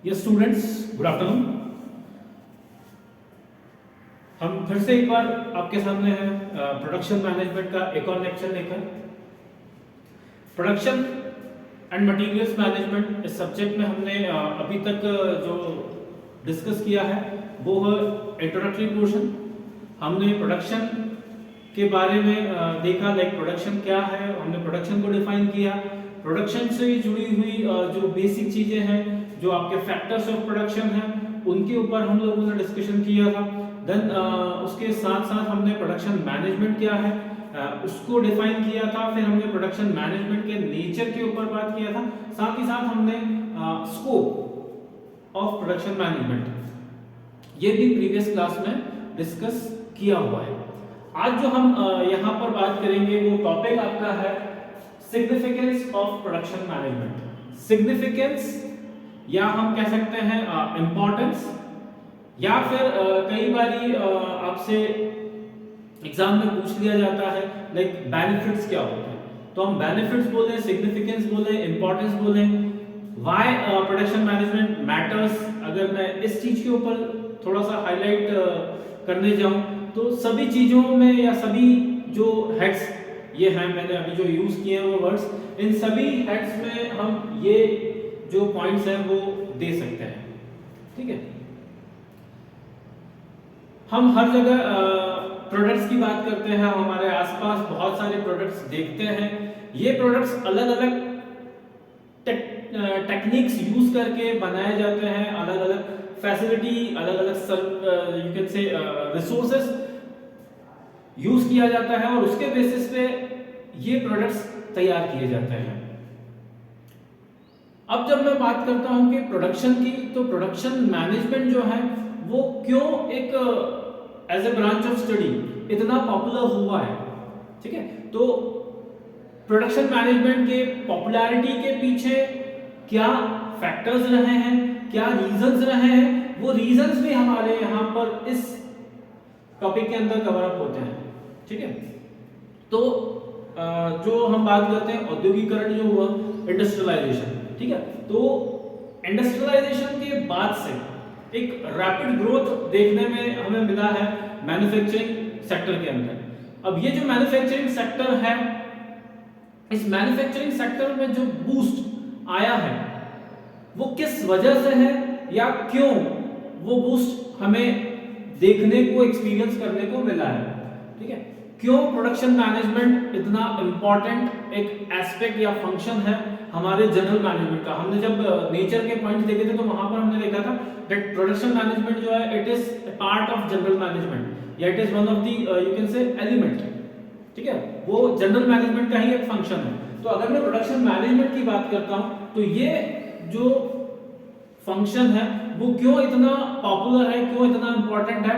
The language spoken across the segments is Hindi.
Yes students, good afternoon. हम फिर से एक बार आपके सामने हैं प्रोडक्शन मैनेजमेंट का एक और लेक्चर लेकर। प्रोडक्शन एंड मटेरियल्स मैनेजमेंट इस सब्जेक्ट में हमने अभी तक जो डिस्कस किया है वो है इंट्रोडक्टरी पोर्शन। हमने प्रोडक्शन के बारे में देखा, लाइक प्रोडक्शन क्या है, हमने प्रोडक्शन को डिफाइन किया। प्रोडक्शन से जुड़ी हुई जो बेसिक चीजें हैं, जो आपके फैक्टर्स ऑफ प्रोडक्शन हैं, उनके ऊपर हम लोगों ने डिस्कशन किया था। देन उसके साथ साथ हमने प्रोडक्शन मैनेजमेंट क्या है उसको डिफाइन किया था। फिर हमने प्रोडक्शन मैनेजमेंट के नेचर के ऊपर बात किया था। साथ ही साथ हमने स्कोप ऑफ प्रोडक्शन मैनेजमेंट ये भी प्रीवियस क्लास में डिस्कस किया हुआ है। आज जो हम यहाँ पर बात करेंगे वो टॉपिक आपका है significance of production management. Significance या हम कह सकते हैं इंपॉर्टेंस, या फिर कई बारी आपसे एग्जाम में पूछ लिया जाता है लाइक बेनिफिट्स क्या होते हैं। तो हम बेनिफिट्स बोले, सिग्निफिकेंस बोले, इंपॉर्टेंस बोले, व्हाई प्रोडक्शन मैनेजमेंट मैटर्स। अगर मैं इस चीज के ऊपर थोड़ा सा हाईलाइट करने जाऊं तो सभी चीजों में या सभी जो हेड्स ये हैं, मैंने अभी जो यूज किए हैं वो वर्ड्स, इन सभी हेड्स में हम ये जो पॉइंट्स हैं वो दे सकते हैं। ठीक है, हम हर जगह प्रोडक्ट्स की बात करते हैं, हमारे आसपास बहुत सारे प्रोडक्ट्स देखते हैं। ये प्रोडक्ट्स अलग अलग टेक्निक्स यूज करके बनाए जाते हैं, अलग अलग फैसिलिटी, अलग अलग यू कैन से रिसोर्सेस यूज किया जाता है और उसके बेसिस पे ये प्रोडक्ट्स तैयार किए जाते हैं। अब जब मैं बात करता हूं कि प्रोडक्शन की, तो प्रोडक्शन मैनेजमेंट जो है वो क्यों एक as a branch of study इतना पॉपुलर हुआ है। ठीक है, तो प्रोडक्शन मैनेजमेंट के पॉपुलैरिटी के पीछे क्या फैक्टर्स रहे हैं, क्या रीजंस रहे हैं, वो रीजंस भी हमारे यहाँ पर इस टॉपिक के अंदर कवर अप होते हैं। ठीक है, तो जो हम बात करते हैं औद्योगिकरण जो हुआ, इंडस्ट्रियलाइजेशन। ठीक है, तो इंडस्ट्रियलाइजेशन के बाद से एक रैपिड ग्रोथ देखने में हमें मिला है मैन्युफैक्चरिंग सेक्टर के अंदर। अब ये जो मैन्युफैक्चरिंग सेक्टर है, इस मैन्युफैक्चरिंग सेक्टर में जो बूस्ट आया है वो किस वजह से है या क्यों वो बूस्ट हमें देखने को, एक्सपीरियंस करने को मिला है। ठीक है, क्यों प्रोडक्शन मैनेजमेंट इतना इंपॉर्टेंट एक एस्पेक्ट या फंक्शन है हमारे जनरल मैनेजमेंट का। हमने जब नेचर के पॉइंट देखे थे तो वहां पर हमने देखा था दैट प्रोडक्शन मैनेजमेंट जो है it is part of general management या it is one of the you can say element. ठीक है, वो जनरल मैनेजमेंट का ही एक फंक्शन है। तो अगर मैं प्रोडक्शन मैनेजमेंट की बात करता हूं तो ये जो फंक्शन है वो क्यों इतना पॉपुलर है, क्यों इतना इंपॉर्टेंट है,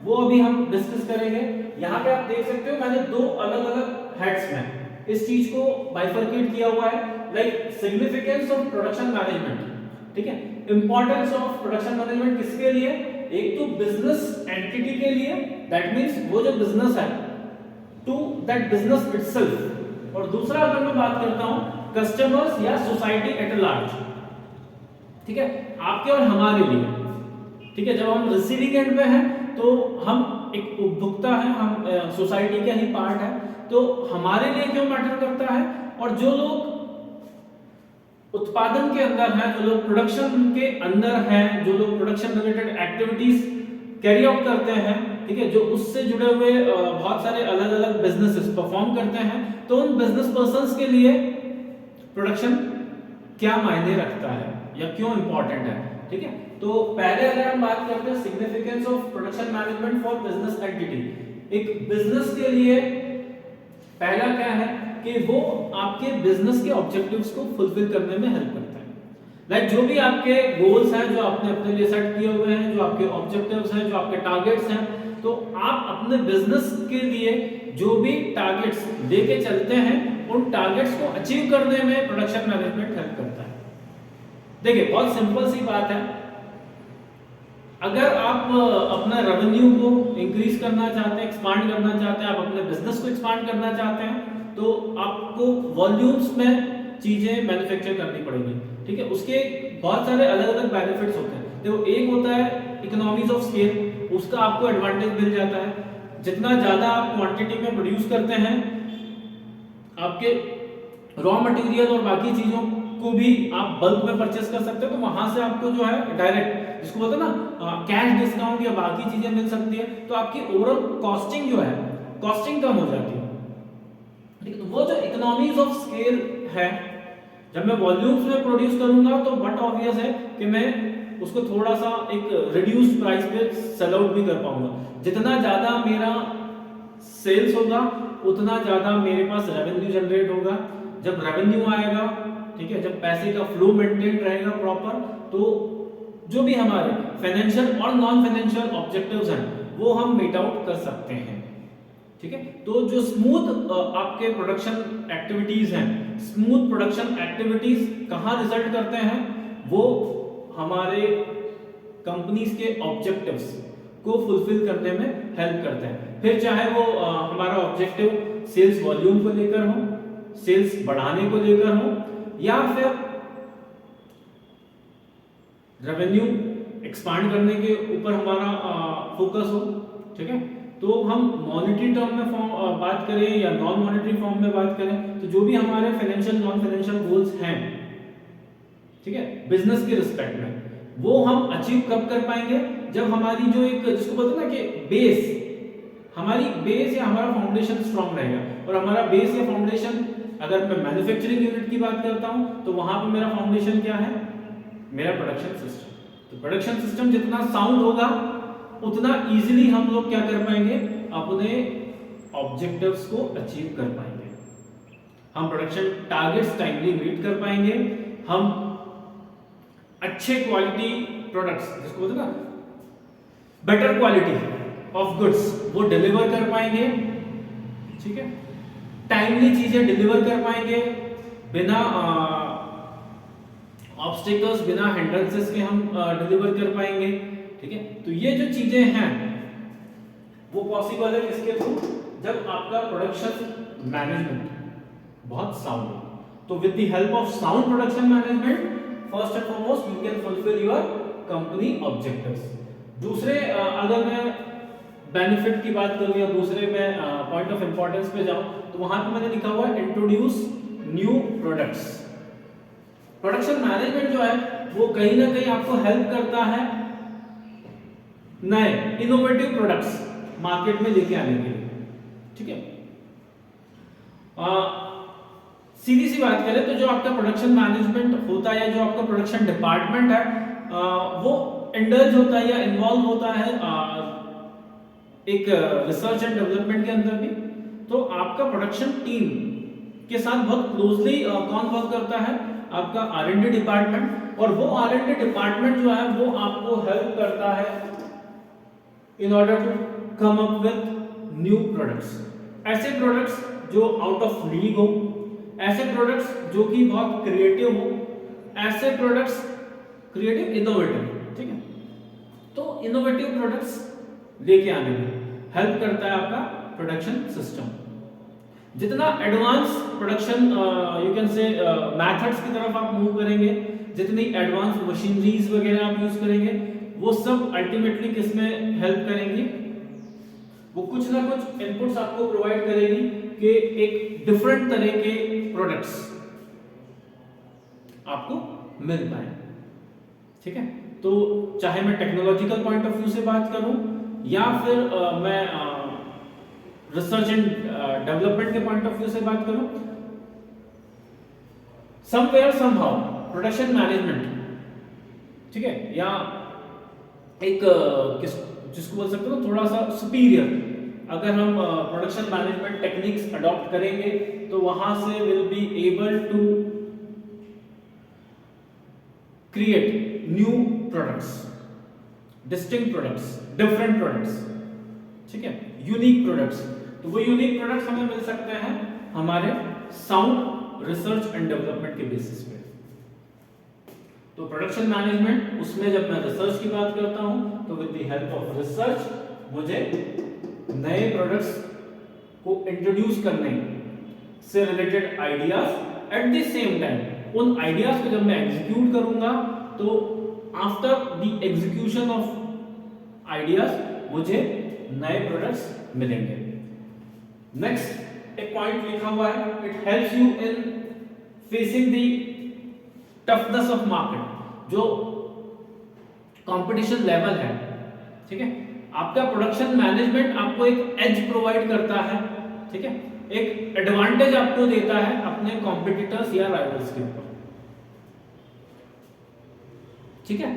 वो अभी हम डिस्कस करेंगे। यहाँ पे आप देख सकते हो मैंने दो अलग अलग हेड्स में इस चीज को बाइफरकेट किया हुआ है, like significance of production management. ठीक है, इंपॉर्टेंस ऑफ प्रोडक्शन मैनेजमेंट किसके लिए, एक तो बिजनेस एंटिटी के लिए, दैट मींस वो जो बिजनेस है टू दैट बिजनेस इटसेल्फ, और दूसरा अगर मैं बात करता हूं कस्टमर्स या सोसाइटी एट लार्ज। ठीक है, आपके और हमारे लिए। ठीक है, जब हम रिसीविंग एंड पे हैं तो हम एक उपभोक्ता है, हम सोसाइटी का ही पार्ट है, तो हमारे लिए क्यों मैटर करता है। और जो लोग उत्पादन के अंदर हैं, जो लोग प्रोडक्शन के अंदर हैं, जो लोग production related activities carry out करते हैं, ठीक है, जो उससे जुड़े हुए बहुत सारे अलग अलग बिजनेसेस परफॉर्म करते हैं, तो उन बिजनेस पर्संस के लिए प्रोडक्शन क्या मायने रखता है या क्यों इंपॉर्टेंट है। ठीक है, तो पहले अगर हम बात करते हैं significance of production management for business entity, एक बिजनेस के लिए पहला क्या है कि वो आपके बिजनेस के ऑब्जेक्टिव्स को फुलफिल करने में हेल्प करता है। लाइक जो भी आपके गोल्स हैं, जो आपने अपने लिए सेट किए हुए हैं, जो आपके ऑब्जेक्टिव्स हैं, जो आपके टारगेट्स हैं, तो आप अपने बिजनेस के लिए जो भी टारगेट्स लेके चलते हैं उन टारगेट्स को अचीव करने में प्रोडक्शन मैनेजमेंट हेल्प करता है। देखिए, बहुत सिंपल सी बात है, अगर आप अपना रेवेन्यू को इंक्रीज करना चाहते हैं, एक्सपांड करना चाहते हैं, आप अपने बिजनेस को एक्सपांड करना चाहते हैं, तो आपको वॉल्यूम्स में चीजें मैन्युफैक्चर करनी पड़ेगी। ठीक है, उसके बहुत सारे अलग अलग बेनिफिट्स होते हैं। देखो एक होता है इकोनॉमीज ऑफ स्केल, उसका आपको एडवांटेज मिल जाता है। जितना ज्यादा आप क्वांटिटी में प्रोड्यूस करते हैं, आपके रॉ मटेरियल और बाकी चीजों को भी आप बल्क में परचेस कर सकते हो, तो वहां से आपको जो है डायरेक्ट, जिसको बोलते हैं ना कैश डिस्काउंट या बाकी चीजें मिल सकती है, तो आपकी ओवरऑल कॉस्टिंग जो है, कॉस्टिंग कम हो जाती है। ठीक है, तो वो जो इकोनॉमीज ऑफ स्केल है, जब मैं वॉल्यूम्स में प्रोड्यूस करूंगा तो बट ऑब्वियस है कि मैं उसको थोड़ा सा एक रिड्यूस्ड प्राइस पे सेल आउट भी कर पाऊंगा। जितना ज्यादा मेरा सेल्स होगा उतना ज्यादा मेरे पास रेवेन्यू जनरेट होगा। जब रेवेन्यू आएगा, ठीक है, जब पैसे का फ्लो मेंटेन रहेगा प्रॉपर, तो जो भी हमारे फाइनेंशियल और नॉन फाइनेंशियल ऑब्जेक्टिव्स हैं वो हम मीट आउट कर सकते हैं। ठीक है, तो जो स्मूथ आपके प्रोडक्शन एक्टिविटीज हैं, स्मूथ प्रोडक्शन एक्टिविटीज कहां रिजल्ट करते हैं, वो हमारे कंपनीज के ऑब्जेक्टिव्स को फुलफिल करने में हेल्प करते हैं। फिर चाहे वो हमारा ऑब्जेक्टिव सेल्स वॉल्यूम को लेकर हो, सेल्स बढ़ाने को लेकर हो, या फिर रेवेन्यू एक्सपांड करने के ऊपर हमारा फोकस हो। ठीक है, तो हम मॉनेटरी टर्म में बात करें या नॉन मॉनेटरी फॉर्म में बात करें, तो जो भी हमारे फाइनेंशियल नॉन फाइनेंशियल गोल्स हैं, ठीक है, बिजनेस के रिस्पेक्ट में, वो हम अचीव कब कर पाएंगे, जब हमारी जो एक, जिसको बोलते हैं ना कि बेस, हमारी बेस या हमारा फाउंडेशन स्ट्रांग रहेगा। और हमारा बेस या फाउंडेशन, अगर मैं मैन्युफैक्चरिंग यूनिट की बात करता हूं, तो वहां पे मेरा फाउंडेशन क्या है, मेरा प्रोडक्शन सिस्टम। तो प्रोडक्शन सिस्टम जितना साउंड होगा उतना इजीली हम लोग क्या कर पाएंगे, अपने ऑब्जेक्टिव्स को अचीव कर पाएंगे। हम प्रोडक्शन टारगेट्स टाइमली मीट कर पाएंगे, हम अच्छे क्वालिटी प्रोडक्ट्स, जिसको बोलते हैं ना बेटर क्वालिटी ऑफ गुड्स, वो डिलीवर कर पाएंगे। ठीक है, टाइमली चीजें डिलीवर कर पाएंगे, बिना ऑब्स्टिकल्स, बिना हिंड्रेंसेस के हम डिलीवर कर पाएंगे। ठीक है, तो ये जो चीजें हैं वो पॉसिबल है किसके थ्रू, जब आपका प्रोडक्शन मैनेजमेंट बहुत साउंड हो। तो with the help of sound production management, first and foremost you can fulfil your company objectives. दूसरे अगर मैं बेनिफिट की बात करूं या दूसरे में पॉइंट ऑफ इंपॉर्टेंस पे जाऊं, तो वहां पे मैंने लिखा हुआ है introduce new products. Production management जो है वो कहीं ना कहीं आपको हेल्प करता है नए इनोवेटिव प्रोडक्ट्स मार्केट में लेके आने के लिए। ठीक है, सीधी सी बात करें तो जो आपका प्रोडक्शन मैनेजमेंट होता है या जो आपका प्रोडक्शन डिपार्टमेंट है, वो इंडल्ज होता है या इन्वॉल्व होता है एक रिसर्च एंड डेवलपमेंट के अंदर भी। तो आपका प्रोडक्शन टीम के साथ बहुत क्लोजली कौन वर्क करता है, आपका R&D डिपार्टमेंट। और वो R&D डिपार्टमेंट जो है वो आपको हेल्प करता है in order to come up with new products, ऐसे प्रोडक्ट्स जो आउट ऑफ लीग हो, ऐसे प्रोडक्ट्स जो कि बहुत क्रिएटिव हो, ऐसे प्रोडक्ट्स क्रिएटिव इनोवेटिव। ठीक है, तो इनोवेटिव प्रोडक्ट्स लेके आने में हेल्प करता है आपका प्रोडक्शन सिस्टम। जितना एडवांस प्रोडक्शन यू कैन से मेथड्स की तरफ आप मूव करेंगे, जितनी एडवांस मशीनरीज वगैरह आप यूज करेंगे, वो सब अल्टीमेटली किस में हेल्प करेंगी, वो कुछ ना कुछ इनपुट्स आपको प्रोवाइड करेगी कि एक डिफरेंट तरह के प्रोडक्ट्स आपको मिल पाए। ठीक है, तो चाहे मैं टेक्नोलॉजिकल पॉइंट ऑफ व्यू से बात करूं या फिर मैं रिसर्च एंड डेवलपमेंट के पॉइंट ऑफ व्यू से बात करूं, समवेयर समहाउ प्रोडक्शन मैनेजमेंट, ठीक है, या एक जिसको बोल सकते हो थोड़ा सा सुपीरियर, अगर हम प्रोडक्शन मैनेजमेंट टेक्निक्स अडॉप्ट करेंगे तो वहां से will be able to create new products, distinct products, different products. ठीक है, यूनिक प्रोडक्ट्स। तो वो यूनिक प्रोडक्ट्स हमें मिल सकते हैं हमारे साउंड रिसर्च एंड डेवलपमेंट के बेसिस पे। तो प्रोडक्शन मैनेजमेंट, उसमें जब मैं रिसर्च की बात करता हूं तो with the help of research मुझे नए प्रोडक्ट्स को इंट्रोड्यूस करने से related ideas, eight the same time उन आइडियाज को जब मैं एग्जीक्यूट करूंगा तो after the execution of ideas मुझे नए प्रोडक्ट्स मिलेंगे। नेक्स्ट एक पॉइंट लिखा हुआ है, it helps you in facing the toughness of market. जो कंपटीशन लेवल है, ठीक है, आपका प्रोडक्शन मैनेजमेंट आपको एक एज प्रोवाइड करता है, ठीक है, एक एडवांटेज आपको देता है अपने कॉम्पिटिटर्स या राइवल्स के ऊपर, ठीक है।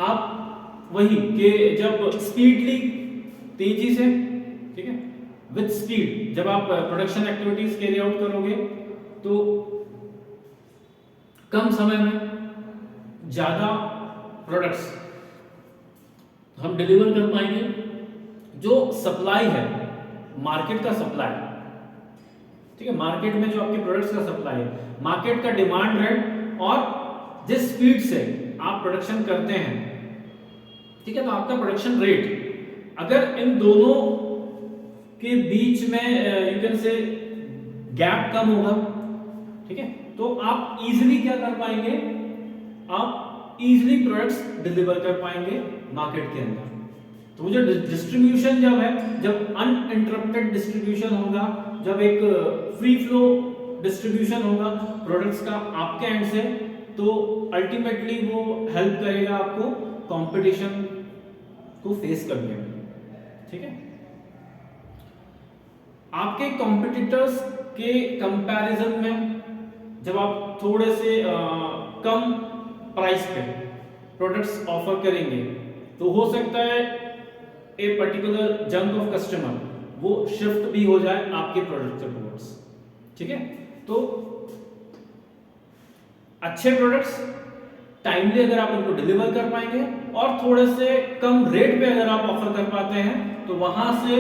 आप वही कि जब स्पीडली, तेजी से, ठीक है, विद स्पीड जब आप प्रोडक्शन एक्टिविटीज कैरी आउट करोगे तो कम समय में ज्यादा प्रोडक्ट्स हम डिलीवर कर पाएंगे। जो सप्लाई है, मार्केट का सप्लाई, ठीक है, मार्केट में जो आपके प्रोडक्ट्स का सप्लाई है, मार्केट का डिमांड है, और जिस स्पीड से आप प्रोडक्शन करते हैं, ठीक है, तो आपका प्रोडक्शन रेट, अगर इन दोनों के बीच में यू कैन से गैप कम होगा, ठीक है, तो आप इजीली क्या कर पाएंगे, आप इजीली प्रोडक्ट्स डिलीवर कर पाएंगे मार्केट के अंदर। तो वो जो डिस्ट्रीब्यूशन जब है, जब अनइंटरप्टेड डिस्ट्रीब्यूशन होगा, जब एक फ्री फ्लो डिस्ट्रीब्यूशन होगा प्रोडक्ट्स का आपके एंड से, तो अल्टीमेटली वो हेल्प करेगा आपको कंपटीशन को फेस करने में, ठीक है। आपके कॉम्पिटिटर्स के कंपैरिजन में जब आप थोड़े से कम प्राइस पे प्रोडक्ट्स ऑफर करेंगे, तो हो सकता है a particular junk of customer वो शिफ्ट भी हो जाए आपके प्रोडक्ट के टुवर्ड्स, ठीक है। तो अच्छे प्रोडक्ट्स टाइमली अगर आप उनको डिलीवर कर पाएंगे और थोड़े से कम रेट पे अगर आप ऑफर कर पाते हैं, तो वहां से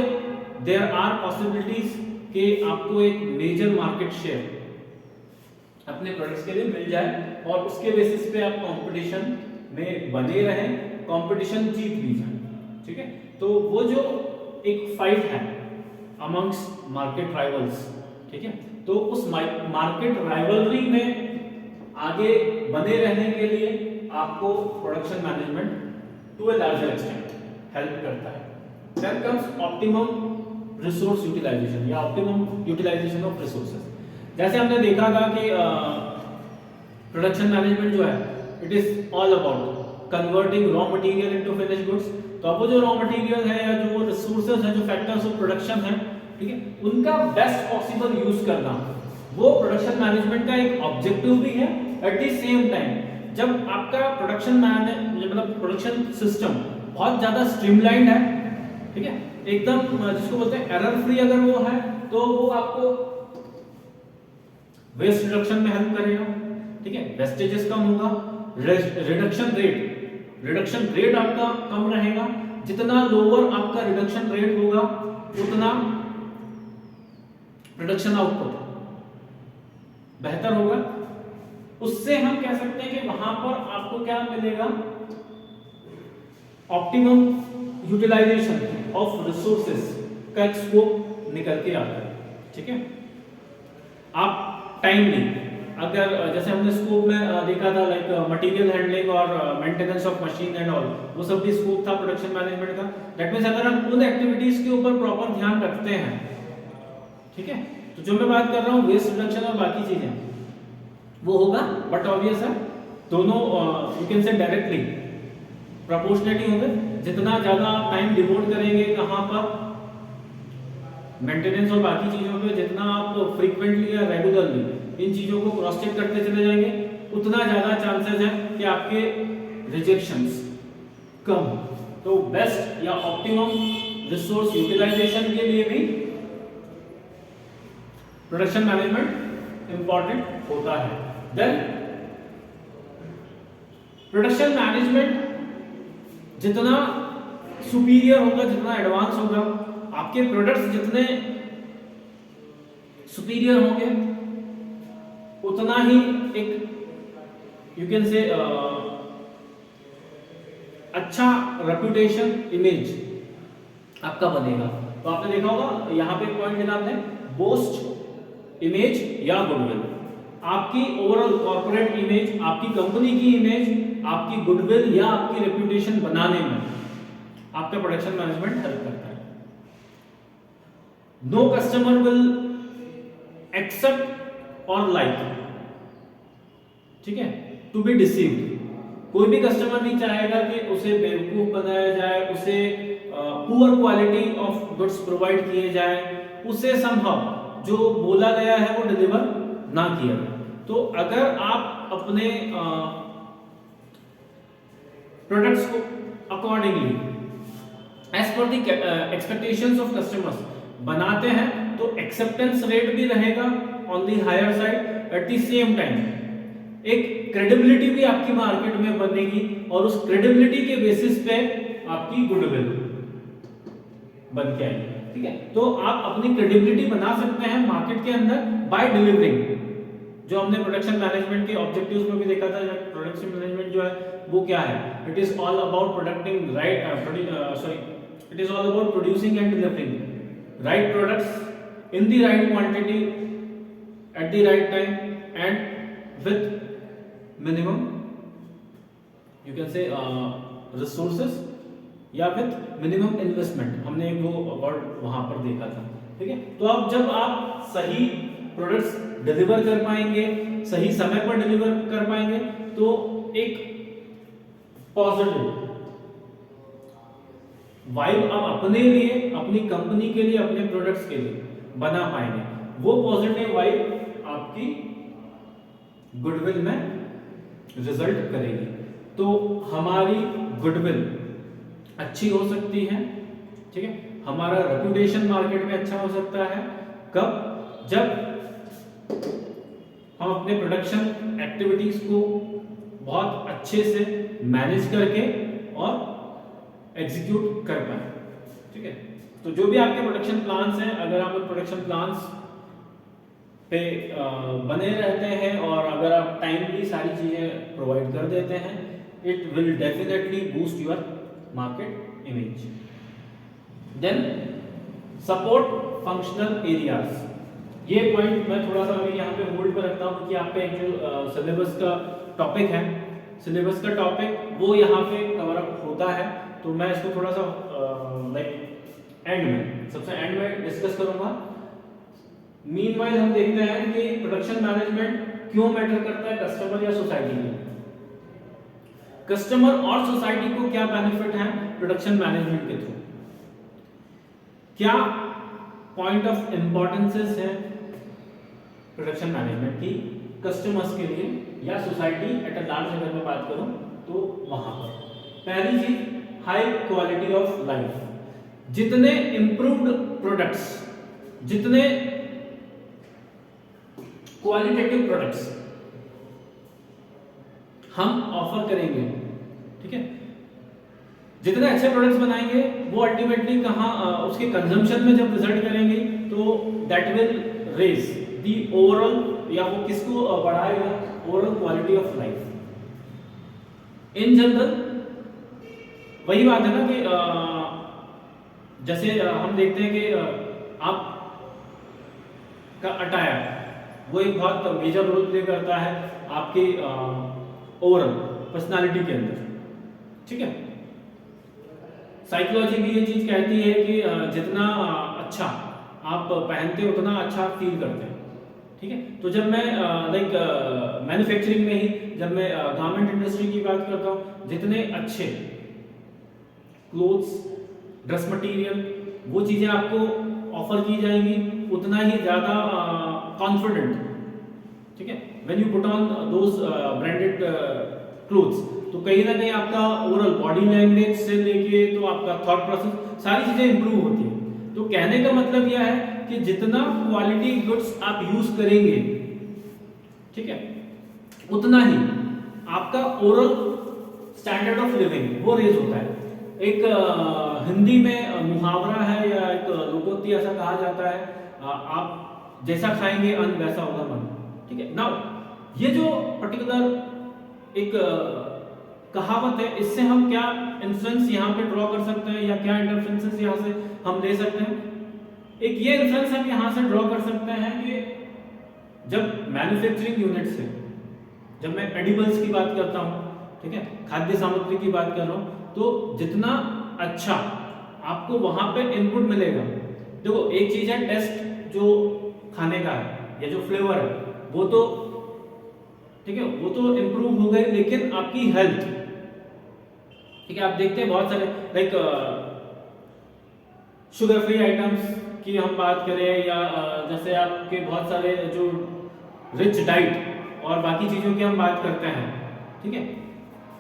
देयर आर पॉसिबिलिटीज कि आपको एक मेजर मार्केट शेयर अपने प्रोडक्ट्स के लिए मिल जाए, और उसके बेसिस पे आप कंपटीशन में बने रहें, कंपटीशन जीत भी जाए, ठीक है। तो वो जो एक फाइट है अमंग्स मार्केट राइवल्स, ठीक है, तो उस मार्केट राइवलरी में आगे बने रहने के लिए आपको production management to a larger extent help करता है। Then comes optimum resource utilisation या ऑप्टिमम यूटिलाइजेशन ऑफ रिसोर्सेज। जैसे हमने देखा था कि प्रोडक्शन मैनेजमेंट जो है, it is all about converting raw material into finished goods. तो अब वो जो रॉ मटेरियल है या जो रिसोर्सेज है, जो फैक्टर्स ऑफ प्रोडक्शन है, ठीक है, उनका बेस्ट पॉसिबल यूज करना, वो प्रोडक्शन मैनेजमेंट का एक ऑब्जेक्टिव भी है। एट द सेम टाइम जब आपका प्रोडक्शन मतलब प्रोडक्शन सिस्टम बहुत ज्यादा स्ट्रीमलाइंड है, ठीक है, एकदम जिसको बोलते हैं एरर फ्री अगर वो है, तो वो आपको वेस्ट रिडक्शन में हेल्प करेगा, ठीक है, वेस्टेजेस कम होगा, रिडक्शन रेट आपका कम रहेगा। जितना लोअर आपका रिडक्शन रेट होगा, उतना प्रोडक्शन आउटपुट बेहतर होगा। उससे हम कह सकते हैं कि वहां पर आपको क्या मिलेगा, ऑप्टिमम यूटिलाइजेशन ऑफ रिसोर्सेज का एक स्कोप निकल के आता है, ठीक है। आप टाइमली अगर जैसे हमने स्कोप में देखा था लाइक मटेरियल हैंडलिंग और maintenance of machine and all, वो सब भी स्कोप था प्रोडक्शन मैनेजमेंट का। दैट मींस अगर हम उन एक्टिविटीज के ऊपर प्रॉपर ध्यान रखते हैं, ठीक है, तो जो मैं बात कर रहा हूँ वेस्ट रिडक्शन और बाकी चीजें वो होगा, बट ऑब्वियस है दोनों यू कैन से डायरेक्टली प्रोपोर्शनेटली होंगे। जितना ज्यादा टाइम डिवोट करेंगे कहां पर मेंटेनेंस और बाकी चीजों पे, जितना आप फ्रीक्वेंटली या रेगुलरली इन चीजों को क्रॉस चेक करते चले जाएंगे, उतना ज्यादा चांसेस है कि आपके रिजेक्शंस कम हो। तो बेस्ट या ऑप्टिमम रिसोर्स यूटिलाइजेशन के लिए भी प्रोडक्शन मैनेजमेंट इंपॉर्टेंट होता है। देन प्रोडक्शन मैनेजमेंट जितना सुपीरियर होगा, जितना एडवांस होगा, आपके प्रोडक्ट्स जितने सुपीरियर होंगे, उतना ही एक यू कैन से अच्छा रेपुटेशन इमेज आपका बनेगा। तो आपने देखा होगा यहाँ पे पॉइंट मिला आपने, बोस्ट इमेज या गुडविल। आपकी ओवरऑल कॉर्पोरेट इमेज, आपकी कंपनी की इमेज, आपकी गुडविल या आपकी रेपुटेशन बनाने में आपका प्रोडक्शन मैनेजमेंट हेल्प करता है। नो कस्टमर विल एक्सेप्ट और लाइक, ठीक है, टू बी डिसीव्ड। कोई भी कस्टमर नहीं चाहेगा कि उसे बेवकूफ बनाया जाए, उसे poor quality of goods provide किए जाए, उसे समहाउ जो बोला गया है वो डिलीवर ना किया जाए। तो अगर आप अपने प्रोडक्ट्स को accordingly as per the expectations of customers बनाते हैं तो एक्सेप्टेंस रेट भी रहेगा on the higher side. At the same time एक क्रेडिबिलिटी भी आपकी मार्केट में बनेगी और उस क्रेडिबिलिटी के बेसिस पे आपकी गुडविल बन के आएगी, ठीक है। तो आप अपनी क्रेडिबिलिटी बना सकते हैं मार्केट के अंदर बाय डिलीवरिंग, जो हमने प्रोडक्शन मैनेजमेंट के ऑब्जेक्टिव्स में भी देखा था। प्रोडक्शन मैनेजमेंट जो है वो क्या है, it is all about प्रोडक्टिंग it is all about producing and delivering right products in the right quantity at the right time and with minimum you can से रिसोर्सेस या विथ मिनिमम इन्वेस्टमेंट। हमने वो वर्ड वहां पर देखा था, ठीक है। तो अब जब आप सही प्रोडक्ट्स डिलीवर कर पाएंगे, सही समय पर डिलीवर कर पाएंगे, तो एक पॉजिटिव वाइब आप अपने लिए, अपनी कंपनी के लिए, अपने प्रोडक्ट्स के लिए बना पाएंगे। वो पॉजिटिव वाइब आपकी गुडविल में रिजल्ट करेगी। तो हमारी गुडविल अच्छी हो सकती है, ठीक है, हमारा रेपुटेशन मार्केट में अच्छा हो सकता है। कब? जब हम अपने प्रोडक्शन एक्टिविटीज को बहुत अच्छे से मैनेज करके और एग्जीक्यूट कर पाए, ठीक है। तो जो भी आपके प्रोडक्शन प्लान्स हैं, अगर आप उन प्रोडक्शन प्लान्स पे बने रहते हैं और अगर आप टाइमली सारी चीजें प्रोवाइड कर देते हैं, it will definitely boost your market image. Then support functional areas, ये पॉइंट मैं थोड़ा सा अभी यहाँ पे होल्ड पर रखता हूँ कि आपका एक जो सिलेबस का टॉपिक है, सिलेबस का टॉपिक वो यहाँ पे कवर अप होता है। तो मैं इसको थोड़ा सा लाइक एंड में, सबसे एंड में डिस्कस करूंगा। मीनवाइल हम देखते हैं कि प्रोडक्शन मैनेजमेंट क्यों मैटर करता है कस्टमर या सोसाइटी के। कस्टमर और सोसाइटी को क्या बेनिफिट है प्रोडक्शन मैनेजमेंट के थ्रू, क्या पॉइंट ऑफ इंपॉर्टेंसेस है प्रोडक्शन मैनेजमेंट की कस्टमर्स के लिए या सोसाइटी एट अ लार्ज अगर मैं बात करूं तो वहां पर। पहली चीज, हाई क्वालिटी ऑफ लाइफ। जितने इंप्रूव्ड प्रोडक्ट्स, जितने क्वालिटेटिव प्रोडक्ट्स हम ऑफर करेंगे, ठीक है, जितने अच्छे प्रोडक्ट्स बनाएंगे वो अल्टीमेटली कहां उसके कंजम्पशन में जब रिजल्ट करेंगे तो that will raise the overall, या वो किसको बढ़ाएगा, overall quality of life in general. वही बात है ना कि जैसे हम देखते हैं कि आप का अटायर वो एक बहुत मेजर रोल प्ले करता है आपके ओवरऑल पर्सनालिटी के अंदर, ठीक है। साइकोलॉजी भी ये चीज कहती है कि जितना अच्छा आप पहनते हो उतना अच्छा फील करते हैं, ठीक है। तो जब मैं लाइक मैन्युफैक्चरिंग में ही, जब मैं गारमेंट इंडस्ट्री की बात करता हूँ, जितने अच्छे क्लोथ्स, ड्रेस मटेरियल, वो चीजें आपको ऑफर की जाएंगी, उतना ही ज्यादा कॉन्फिडेंट, ठीक है, when you put on those branded clothes, तो कहीं ना कहीं आपका ओवरऑल बॉडी लैंग्वेज से लेके तो आपका थॉट प्रोसेस सारी चीजें इंप्रूव होती है। तो कहने का मतलब यह है कि जितना क्वालिटी गुड्स आप यूज करेंगे, ठीक है, उतना ही आपका ओवरऑल स्टैंडर्ड ऑफ लिविंग वो रेज होता है। एक हिंदी में मुहावरा है या एक लोकोक्ति ऐसा कहा जाता है, आप जैसा खाएंगे अन्न वैसा होगा मन, ठीक है। नाउ ये जो पर्टिकुलर एक कहावत है, इससे हम क्या इन्फ्लुएंस यहाँ पे ड्रॉ कर सकते हैं या क्या इंटरफेरेंसेस यहाँ से हम ले सकते हैं। एक ये इन्फ्लुएंस हम यहाँ से ड्रॉ कर सकते हैं कि जब मैन्युफैक्चरिंग यूनिट से, जब मैं एडिबल्स की बात करता हूँ, ठीक है, खाद्य सामग्री की बात कर रहा हूँ, तो जितना अच्छा आपको वहां पे इनपुट मिलेगा। देखो एक चीज है टेस्ट जो खाने का है या जो फ्लेवर है वो तो ठीक है, वो तो इम्प्रूव हो गए, लेकिन आपकी हेल्थ, ठीक है, आप देखते हैं बहुत सारे लाइक शुगर फ्री आइटम्स की हम बात करें या जैसे आपके बहुत सारे जो रिच डाइट और बाकी चीजों की हम बात करते हैं, ठीक है,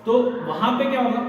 तो वहां पे क्या होगा,